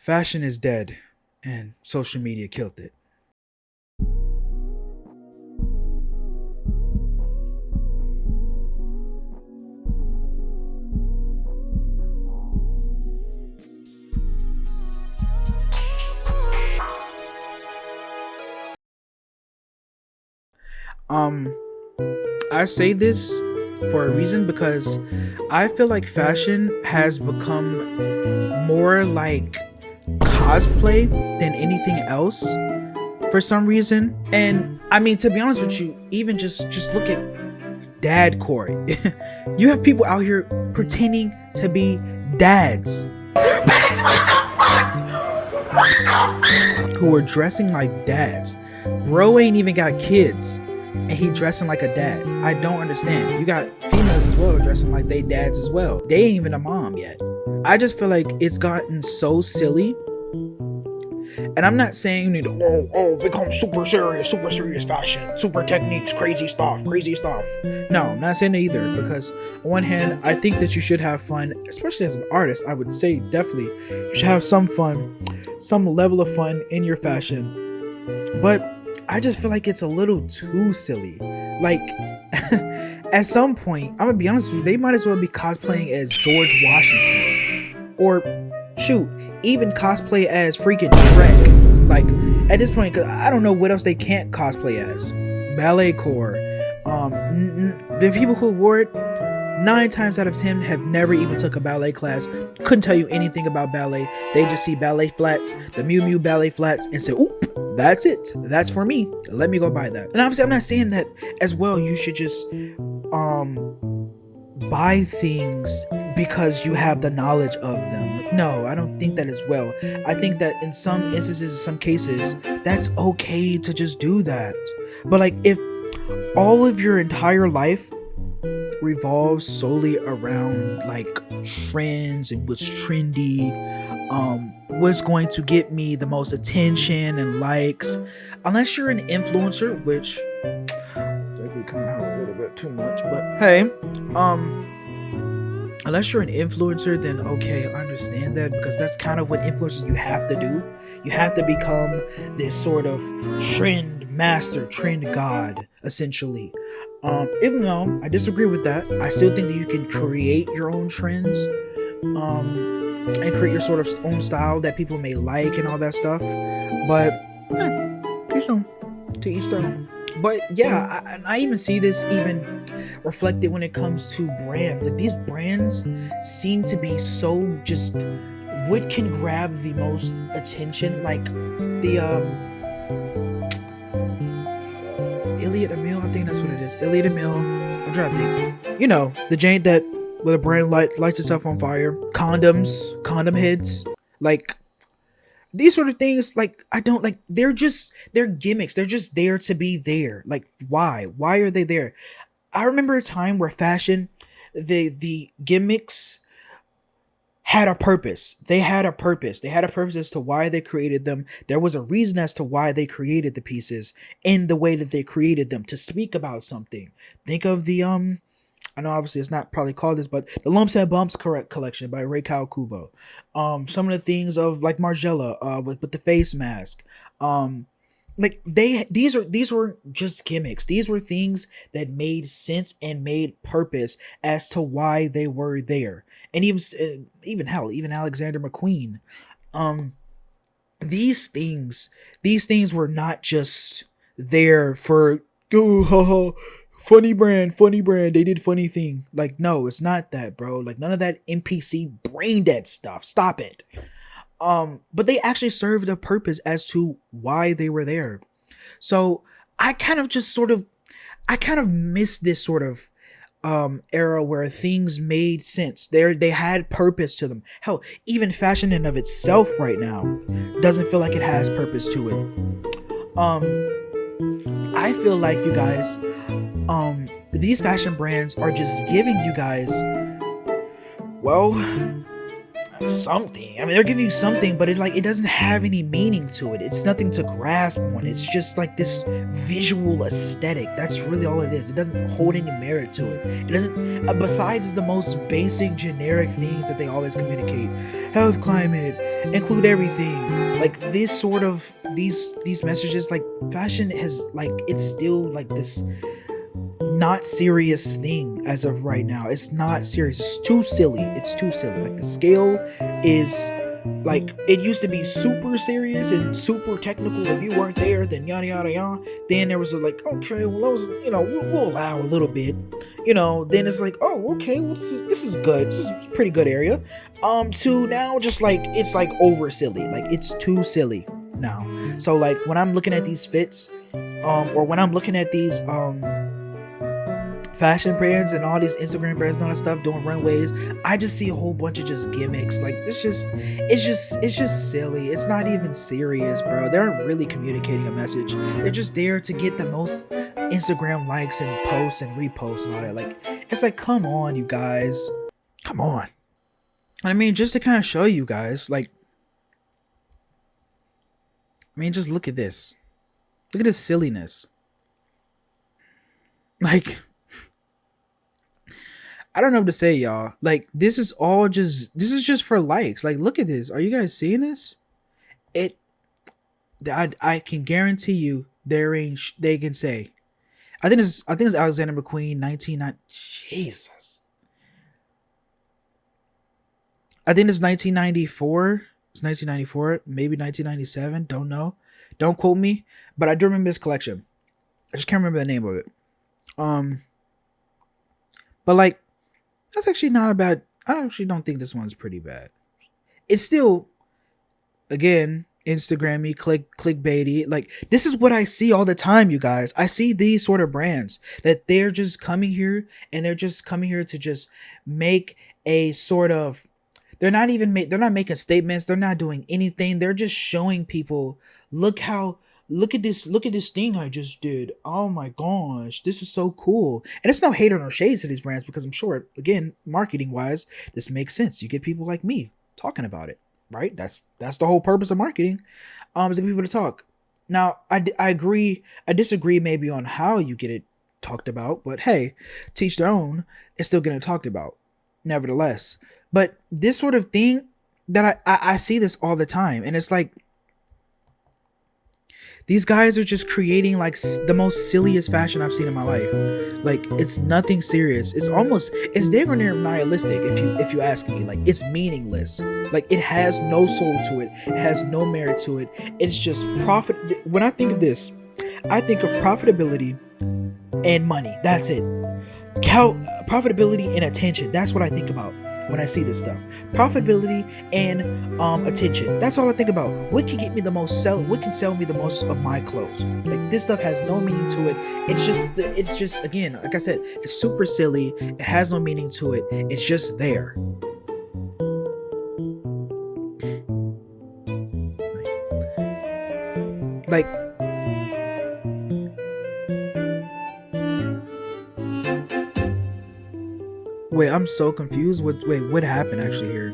Fashion is dead, and social media killed it. Um, I say this for a reason because I feel like fashion has become more like cosplay than anything else for some reason. And I mean, to be honest with you, even just look at dad core. You have people out here pretending to be dads who are dressing like dads. Bro ain't even got kids and he dressing like a dad. I don't understand. You got females as well dressing like they dads as well. They ain't even a mom yet. I just feel like it's gotten so silly. And I'm not saying you need to become super serious fashion, super techniques, crazy stuff. No, I'm not saying that either, because on one hand, I think that you should have fun, especially as an artist. I would say definitely you should have some fun, some level of fun in your fashion. But I just feel like it's a little too silly. Like, at some point, I'm gonna be honest with you, they might as well be cosplaying as George Washington. Or shoot, even cosplay as freaking Shrek. Like, at this point, cause I don't know what else they can't cosplay as. Ballet corps. The people who wore it, 9 times out of 10 have never even took a ballet class. Couldn't tell you anything about ballet. They just see ballet flats, the Miu Miu ballet flats, and say, oop, that's it. That's for me. Let me go buy that. And obviously, I'm not saying that as well. You should just buy things because you have the knowledge of them. No, I don't think that as well. I think that in some instances, in some cases, that's okay to just do that. But like, if all of your entire life revolves solely around like trends and what's trendy, what's going to get me the most attention and likes, unless you're an influencer, which definitely come out a little bit too much, but hey, unless you're an influencer, then okay, I understand that, because that's kind of what influencers you have to do. You have to become this sort of trend master, trend god, essentially. Even though I disagree with that, I still think that you can create your own trends, and create your sort of own style that people may like and all that stuff. But to each their own. But yeah, I even see this even reflected when it comes to brands. Like, these brands seem to be so just what can grab the most attention. Like the Iliad Emil, I think that's what it is. Iliad Emil. I'm trying to think. You know, the giant that with a brand lights itself on fire. Condoms, condom heads, like these sort of things. Like, I don't like. They're gimmicks. They're just there to be there. Like, why? Why are they there? I remember a time where fashion, the gimmicks had a purpose. They had a purpose. They had a purpose as to why they created them. There was a reason as to why they created the pieces in the way that they created them, to speak about something. Think of the I know obviously it's not probably called this, but the Lumps and Bumps correct collection by Ray Kubo. Some of the things of like Margiela, with the face mask. Like these were just gimmicks. These were things that made sense and made purpose as to why they were there. And even Alexander McQueen. These things were not just there for funny brand. They did funny thing. Like, no, it's not that, bro. Like, none of that NPC brain dead stuff. Stop it. But they actually served a purpose as to why they were there. So I kind of miss this sort of era where things made sense. They had purpose to them. Hell, even fashion in of itself right now doesn't feel like it has purpose to it. I feel like, you guys, these fashion brands are just giving you guys, well, something. I mean, they're giving you something, but it doesn't have any meaning to it. It's nothing to grasp on. It's just like this visual aesthetic. That's really all it is. It doesn't hold any merit to it. It doesn't, besides the most basic generic things that they always communicate: health, climate, include everything. Like this sort of these messages, like fashion has like it's still like this not serious thing as of right now. It's not serious. It's too silly. It's too silly. Like the scale is like it used to be super serious and super technical. If you weren't there, then yada yada yada. Then there was a like, okay, well, that was, we'll allow a little bit. Then it's like, oh, okay, well, this is good. This is a pretty good area. To now just like it's like over silly. Like it's too silly now. So like when I'm looking at these fits, or when I'm looking at these fashion brands and all these Instagram brands and all that stuff doing runways, I just see a whole bunch of just gimmicks. Like it's just silly. It's not even serious, bro. They're really communicating a message. They're just there to get the most Instagram likes and posts and reposts and all that. Like it's like, come on, you guys, come on. I mean, just to kind of show you guys, like, I mean, just look at this. Look at this silliness. Like, I don't know what to say, y'all. Like, this is just for likes. Like, look at this. Are you guys seeing this? I can guarantee you they can say, I think it's Alexander McQueen, 1990. Jesus. I think it's 1994. It's 1994, maybe 1997. Don't know. Don't quote me. But I do remember this collection. I just can't remember the name of it. But like, that's actually not a bad. I actually don't think this one's pretty bad. It's still, again, Instagrammy, clickbaity. Like, this is what I see all the time, you guys. I see these sort of brands that they're just coming here and they're just coming here to just make a sort of. They're not making statements. They're not doing anything. They're just showing people, look at this thing I just did. Oh my gosh, this is so cool. And it's no hate or no shade to these brands, because I'm sure, again, marketing wise, this makes sense. You get people like me talking about it, right? That's the whole purpose of marketing, is to get people to talk. Now, I agree. I disagree maybe on how you get it talked about, but hey, teach their own. It's still getting talked about, nevertheless. But this sort of thing that I see this all the time, and it's like, these guys are just creating like the most silliest fashion I've seen in my life. Like, it's nothing serious. It's damn near nihilistic if you ask me. Like, it's meaningless. Like, it has no soul to it. It has no merit to it. It's just profit. When I think of this, I think of profitability and money. That's it. Profitability and attention. That's what I think about when I see this stuff. Profitability and attention. That's all I think about. What can get me the most what can sell me the most of my clothes? Like, this stuff has no meaning to it. It's just again, like I said, it's super silly. It has no meaning to it. It's just there. Like, wait, I'm so confused. What happened actually here?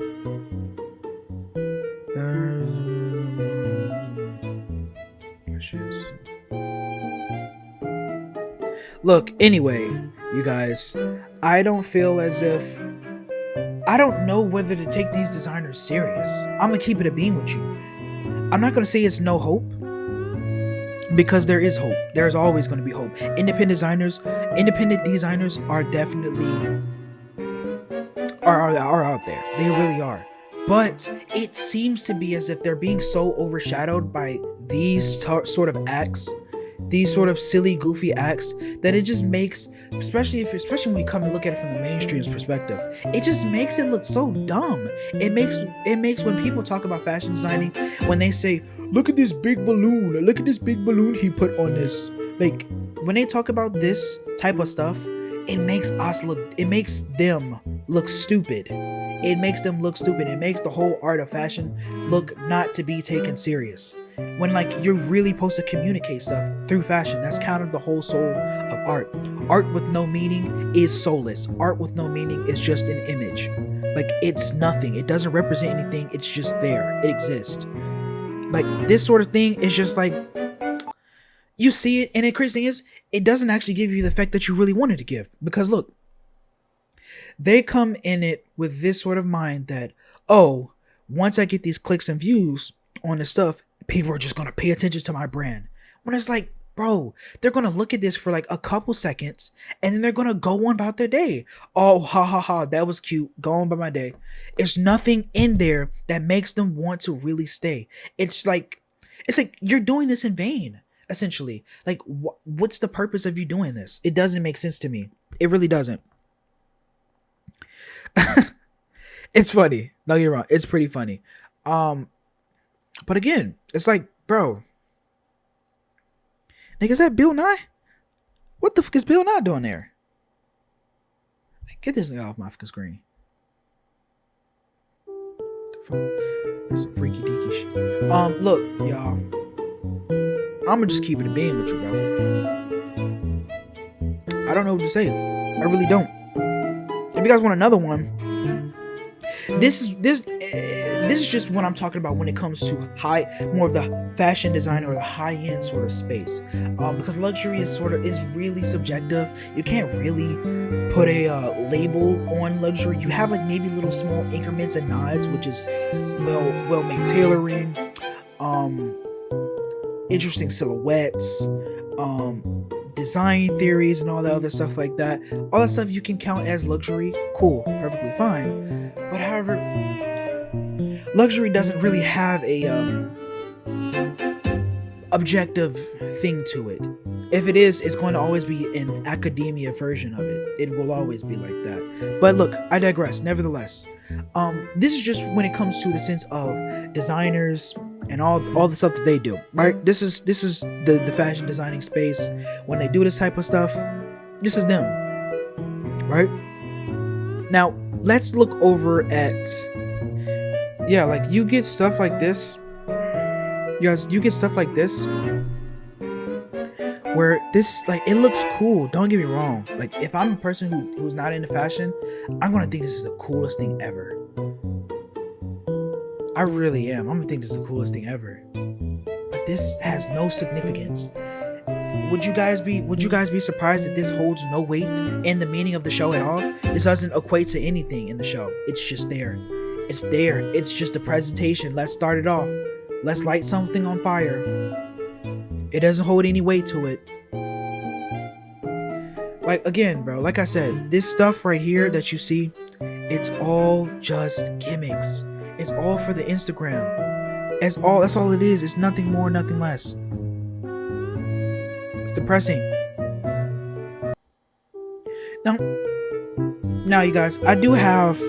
Look, anyway, you guys, I don't feel as if I don't know whether to take these designers serious. I'm gonna keep it a beam with you. I'm not gonna say it's no hope, because there is hope. There's always going to be hope. Independent designers are definitely are out there. They really are. But it seems to be as if they're being so overshadowed by these sort of acts, these sort of silly, goofy acts, that it just makes, especially when you come and look at it from the mainstream's perspective, it just makes it look so dumb. It makes when people talk about fashion designing, when they say, look at this big balloon he put on this. Like, when they talk about this type of stuff, it makes them look stupid. It makes them look stupid. It makes the whole art of fashion look not to be taken serious. When, like, you're really supposed to communicate stuff through fashion. That's kind of the whole soul of art. Art with no meaning is soulless. Art with no meaning is just an image. Like, it's nothing. It doesn't represent anything. It's just there. It exists. Like, this sort of thing is just like, you see it, and the crazy thing is, it doesn't actually give you the effect that you really wanted to give. Because look, they come in it with this sort of mind that, oh, once I get these clicks and views on this stuff, people are just gonna pay attention to my brand. When it's like, bro, they're gonna look at this for like a couple seconds and then they're gonna go on about their day. Oh, ha ha ha, that was cute. Go on by my day. There's nothing in there that makes them want to really stay. It's like you're doing this in vain, essentially. Like, what's the purpose of you doing this? It doesn't make sense to me. It really doesn't. It's funny. Don't get me wrong. It's pretty funny. But again, it's like, bro, nigga, is that Bill Nye? What the fuck is Bill Nye doing there? Get this nigga off my fucking screen. That's some freaky deaky shit. Look, y'all. I'ma just keep it a beam with you, bro. I don't know what to say. I really don't. If you guys want another one, this is just what I'm talking about when it comes to more of the fashion design or the high end sort of space. Because luxury is really subjective. You can't really put a label on luxury. You have like maybe little small increments and nods, which is well made tailoring, interesting silhouettes, design theories, and all that other stuff like that. All that stuff you can count as luxury. Cool, perfectly fine. But however, luxury doesn't really have a objective thing to it. If it is, it's going to always be an academia version of it. It will always be like that. But look, I digress. Nevertheless, this is just when it comes to the sense of designers and all the stuff that they do, right? This is the fashion designing space. When they do this type of stuff, this is them, right? Now let's look over at, yeah, like you get stuff like this. You get stuff like this where this is like, it looks cool. Don't get me wrong. Like, if I'm a person who's not into fashion, I'm gonna think this is the coolest thing ever. I really am. I'm gonna think this is the coolest thing ever. But this has no significance. Would you guys be surprised that this holds no weight in the meaning of the show at all? This doesn't equate to anything in the show. It's just there. It's there. It's just a presentation. Let's start it off. Let's light something on fire. It doesn't hold any weight to it. Like, again, bro, like I said, this stuff right here that you see, it's all just gimmicks. It's all for the Instagram. That's all it is. It's nothing more, nothing less. It's depressing. Now you guys, I do have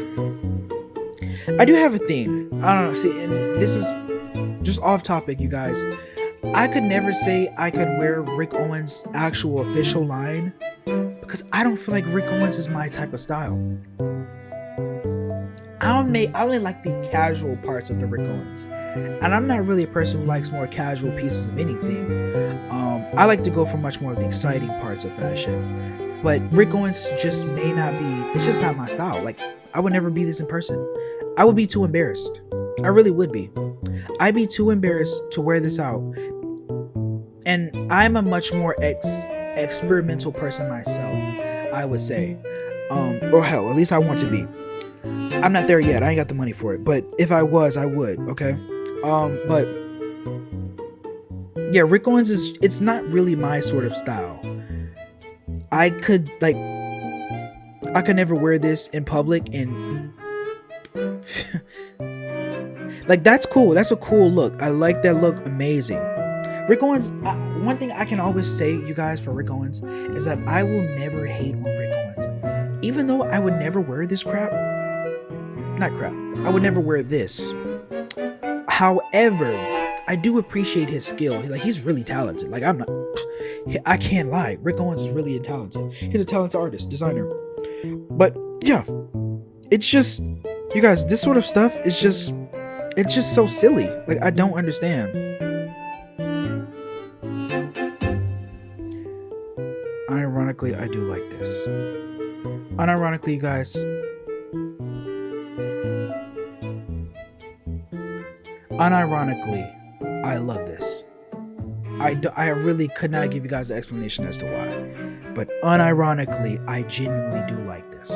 a thing. I don't know. See, and this is just off topic, you guys. I could never say I could wear Rick Owens' actual official line because I don't feel like Rick Owens is my type of style. I only like the casual parts of the Rick Owens, and I'm not really a person who likes more casual pieces of anything. I like to go for much more of the exciting parts of fashion, but Rick Owens just may not be. It's just not my style. Like, I would never be this in person. I would be too embarrassed. I really would be. I'd be too embarrassed to wear this out. And I'm a much more experimental person myself, I would say. Or hell, at least I want to be. I'm not there yet. I ain't got the money for it. But if I was, I would, okay? But yeah, Rick Owens it's not really my sort of style. I could never wear this in public and like, that's cool. That's a cool look. I like that look. Amazing. Rick Owens, one thing I can always say, you guys, for Rick Owens is that I will never hate on Rick Owens. Even though I would never wear this crap. Not crap. I would never wear this. However, I do appreciate his skill. He's really talented. Like, I can't lie. Rick Owens is really talented. He's a talented artist, designer. But yeah, it's just, you guys, this sort of stuff is just, it's just so silly. Like, I don't understand. Unironically, I do like this. Unironically, you guys, unironically, I love this. I really could not give you guys an explanation as to why, but unironically, I genuinely do like this.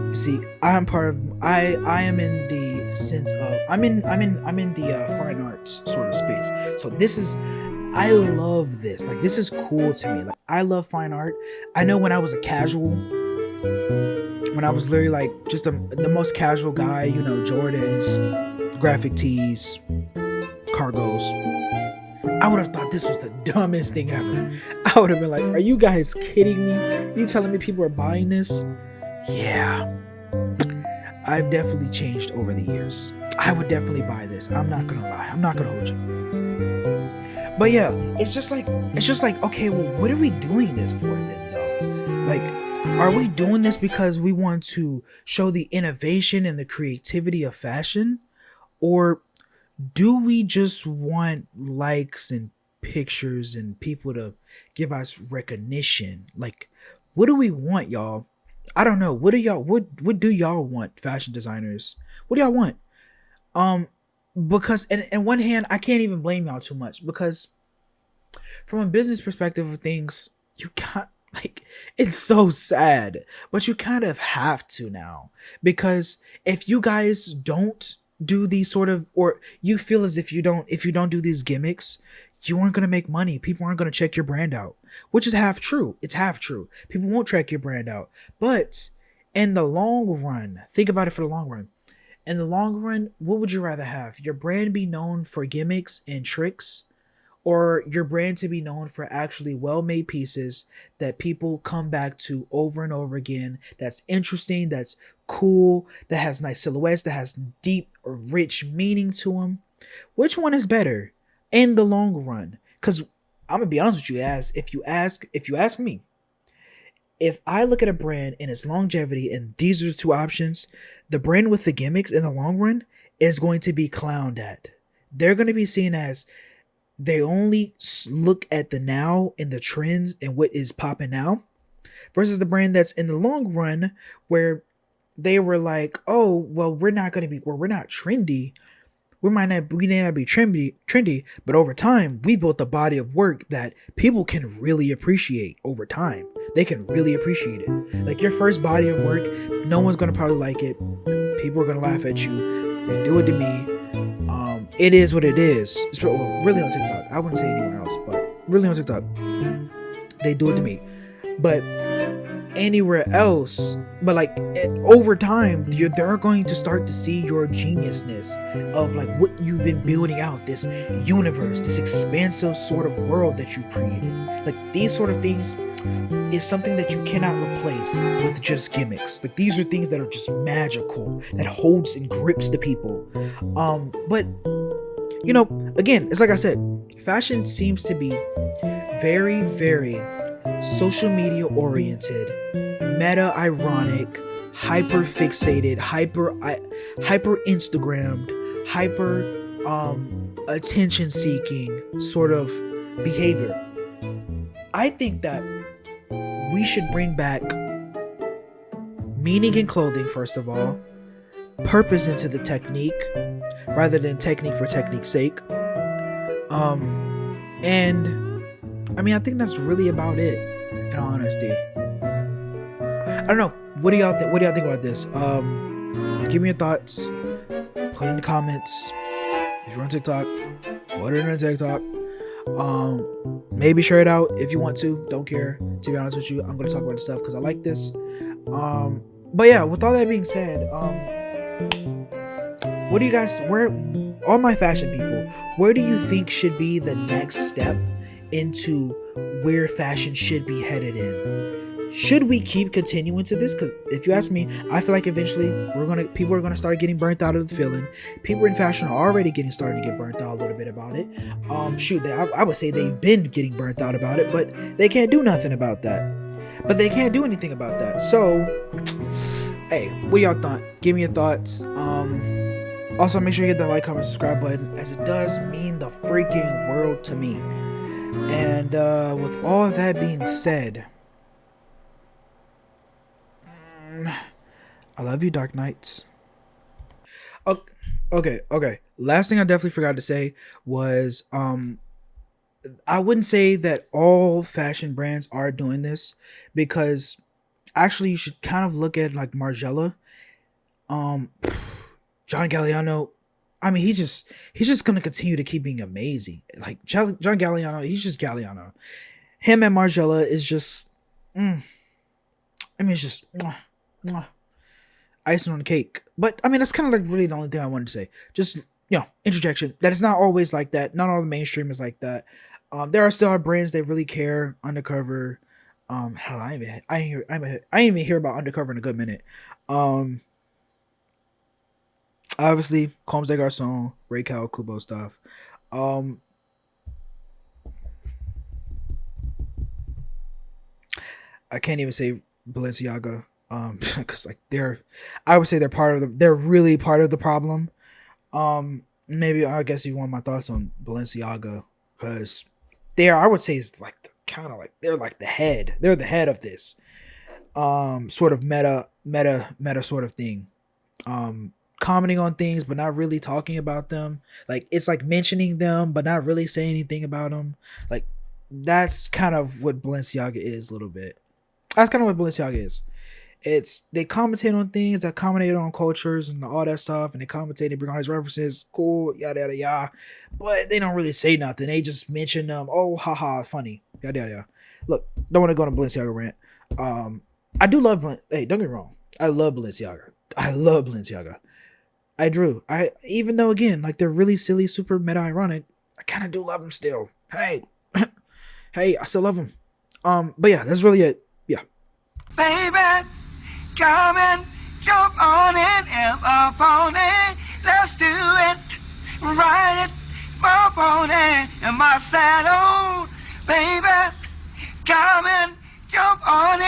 You see, I'm part I am in the sense of I'm in the fine arts sort of space. So this is I love this. Like this is cool to me. Like I love fine art. I know when I was a casual, when I was literally like just the most casual guy, Jordans, graphic tees, cargos. I would have thought this was the dumbest thing ever. I would have been like, "Are you guys kidding me? Are you telling me people are buying this?" Yeah, I've definitely changed over the years. I would definitely buy this. I'm not gonna lie. I'm not gonna hold you. But yeah, it's just like okay, well, what are we doing this for then though? Like, are we doing this because we want to show the innovation and the creativity of fashion? Or do we just want likes and pictures and people to give us recognition? Like, what do we want, y'all? I don't know. What do y'all want, fashion designers? What do y'all want? Um because in one hand, I can't even blame y'all too much because from a business perspective of things, you can't like it's so sad, but you kind of have to now because if you guys don't do these sort of or you feel as if you don't do these gimmicks, you aren't going to make money. People aren't going to check your brand out, which is half true. It's half true. People won't check your brand out. But in the long run, think about it for the long run. In the long run, what would you rather have? Your brand be known for gimmicks and tricks or your brand to be known for actually well-made pieces that people come back to over and over again, that's interesting, that's cool, that has nice silhouettes, that has deep or rich meaning to them? Which one is better in the long run? Because I'm gonna be honest with you, as if you ask me, if I look at a brand and its longevity and these are the two options, the brand with the gimmicks in the long run is going to be clowned at. They're going to be seen as they only look at the now and the trends and what is popping now versus the brand that's in the long run where they were like, oh, well, we're not going to be, well, we're not trendy. We may not be trendy, but over time, we built a body of work that people can really appreciate over time. They can really appreciate it. Like your first body of work, no one's going to probably like it. People are going to laugh at you. They do it to me. It is what it is. Well, really on TikTok. I wouldn't say anywhere else, but really on TikTok. They do it to me. But anywhere else, but like over time, they're going to start to see your geniusness of like what you've been building out, this universe, this expansive sort of world that you created. Like these sort of things is something that you cannot replace with just gimmicks. Like these are things that are just magical, that holds and grips the people. But again, it's like I said, fashion seems to be very, very social media oriented, meta ironic, hyper fixated, hyper Instagrammed, hyper attention seeking sort of behavior. I think that we should bring back meaning in clothing, first of all, purpose into the technique rather than technique for technique's sake. And I mean, I think that's really about it, in all honesty. I don't know. What do y'all think? What do y'all think about this? Give me your thoughts. Put it in the comments. If you're on TikTok, put it in TikTok. Maybe share it out if you want to. Don't care. To be honest with you, I'm gonna talk about this stuff because I like this. But yeah, with all that being said, what do you guys? Where all my fashion people? Where do you think should be the next step into where fashion should be headed in? Should we keep continuing to this? Because if you ask me, I feel like eventually people are gonna start getting burnt out of the feeling. People in fashion are already starting to get burnt out a little bit about it. I would say they've been getting burnt out about it, but they can't do nothing about that. But they can't do anything about that. So, hey, what y'all thought? Give me your thoughts. Also, make sure you hit that like, comment, subscribe button, as it does mean the freaking world to me. And with all that being said, I love you, Dark Knights. Okay. Last thing I definitely forgot to say was I wouldn't say that all fashion brands are doing this, because actually you should kind of look at like Margiela. Um, John Galliano. I mean, he's just gonna continue to keep being amazing. Like John Galliano, he's just Galliano. Him and Margella is just. Mm, I mean, it's just mwah, icing on the cake. But I mean, that's kind of like really the only thing I wanted to say. Just interjection. That it's not always like that. Not all the mainstream is like that. There are still brands that really care. Undercover. Hell, I ain't even hear about Undercover in a good minute. Um, Obviously, Combs de Garçon, Ray Kubo stuff. Um, I can't even say Balenciaga. Because like I would say they're really part of the problem. Maybe I guess you want my thoughts on Balenciaga because I would say is like kind of like they're like the head. They're the head of this sort of meta sort of thing. Commenting on things but not really talking about them. Like it's like mentioning them but not really saying anything about them. Like that's kind of what Balenciaga is a little bit. That's kind of what Balenciaga is. It's they commentate on things that commentate on cultures and all that stuff, and they commentate, they bring all these references, cool, yada yada yada. But they don't really say nothing. They just mention them. Oh, haha, funny, yada yada yada. Look, don't want to go on a Balenciaga rant. I do love. Hey, don't get me wrong. I love Balenciaga. I love Balenciaga. I do. Even though again, like they're really silly, super meta ironic. I kind of do love them still. Hey, hey, I still love them. But yeah, that's really it. Yeah. Baby, come and jump on it, up on it. Let's do it. Ride it, bump on it in my saddle. Baby, come and jump on it.